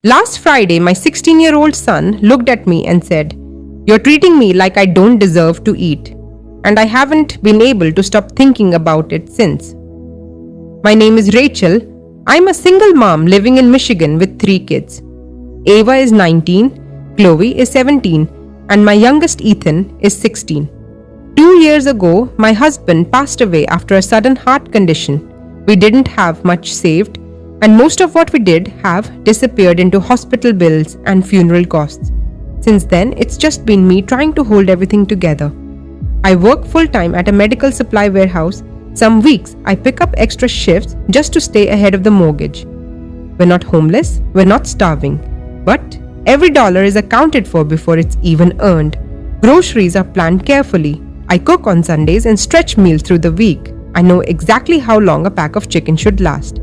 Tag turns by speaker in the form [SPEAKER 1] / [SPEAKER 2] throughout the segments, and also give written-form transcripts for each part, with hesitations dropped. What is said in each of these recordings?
[SPEAKER 1] Last Friday, my 16-year-old son looked at me and said, "You're treating me like I don't deserve to eat." And I haven't been able to stop thinking about it since. My name is Rachel. I'm a single mom living in Michigan with 3 kids. Ava is 19, Chloe is 17, and my youngest Ethan is 16. 2 years ago, my husband passed away after a sudden heart condition. We didn't have much saved, and most of what we did have disappeared into hospital bills and funeral costs. Since then, it's just been me trying to hold everything together. I work full-time at a medical supply warehouse. Some weeks, I pick up extra shifts just to stay ahead of the mortgage. We're not homeless, we're not starving, but every dollar is accounted for before it's even earned. Groceries are planned carefully. I cook on Sundays and stretch meals through the week. I know exactly how long a pack of chicken should last.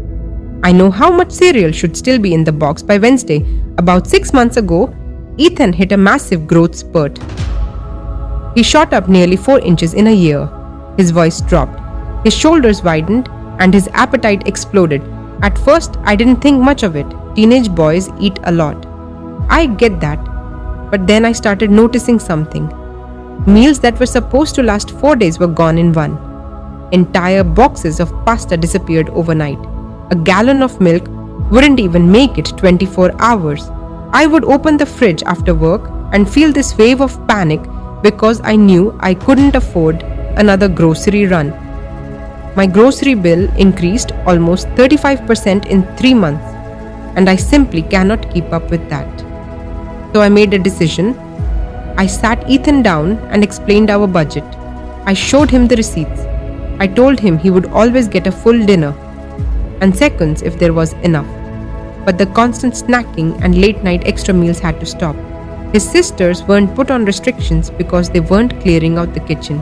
[SPEAKER 1] I know how much cereal should still be in the box by Wednesday. About 6 months ago, Ethan hit a massive growth spurt. He shot up nearly 4 inches in a year. His voice dropped. His shoulders widened and his appetite exploded. At first, I didn't think much of it. Teenage boys eat a lot. I get that. But then I started noticing something. Meals that were supposed to last 4 days were gone in one. Entire boxes of pasta disappeared overnight. A gallon of milk wouldn't even make it 24 hours. I would open the fridge after work and feel this wave of panic because I knew I couldn't afford another grocery run. My grocery bill increased almost 35% in 3 months, and I simply cannot keep up with that. So I made a decision. I sat Ethan down and explained our budget. I showed him the receipts. I told him he would always get a full dinner, and seconds if there was enough. But the constant snacking and late night extra meals had to stop. His sisters weren't put on restrictions because they weren't clearing out the kitchen.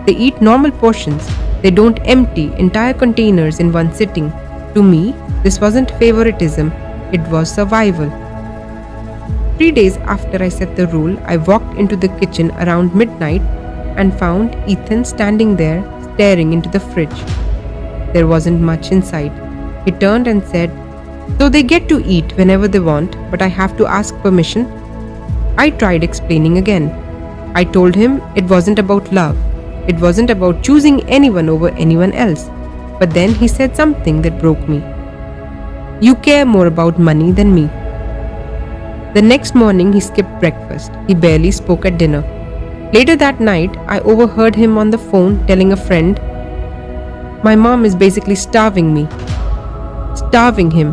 [SPEAKER 1] They eat normal portions. They don't empty entire containers in one sitting. To me, this wasn't favoritism, it was survival. 3 days after I set the rule, I walked into the kitchen around midnight and found Ethan standing there staring into the fridge. There wasn't much inside. He turned and said, "So they get to eat whenever they want, but I have to ask permission?" I tried explaining again. I told him it wasn't about love. It wasn't about choosing anyone over anyone else. But then he said something that broke me. "You care more about money than me." The next morning, he skipped breakfast. He barely spoke at dinner. Later that night, I overheard him on the phone telling a friend, "My mom is basically starving me." Starving him.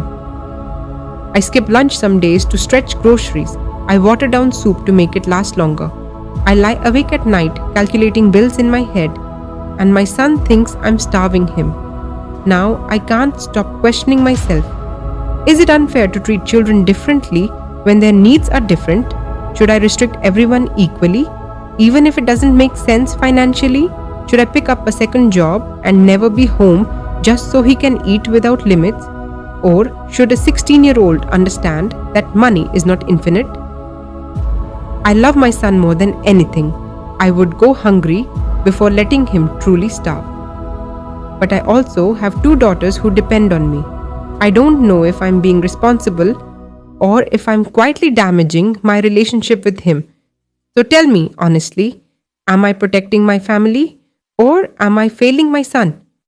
[SPEAKER 1] I skip lunch some days to stretch groceries. I water down soup to make it last longer. I lie awake at night calculating bills in my head, and my son thinks I'm starving him. Now I can't stop questioning myself. Is it unfair to treat children differently when their needs are different? Should I restrict everyone equally, even if it doesn't make sense financially? Should I pick up a second job and never be home just so he can eat without limits? Or should a 16-year-old understand that money is not infinite? I love my son more than anything. I would go hungry before letting him truly starve. But I also have 2 daughters who depend on me. I don't know if I'm being responsible or if I'm quietly damaging my relationship with him. So tell me honestly, am I protecting my family or am I failing my son?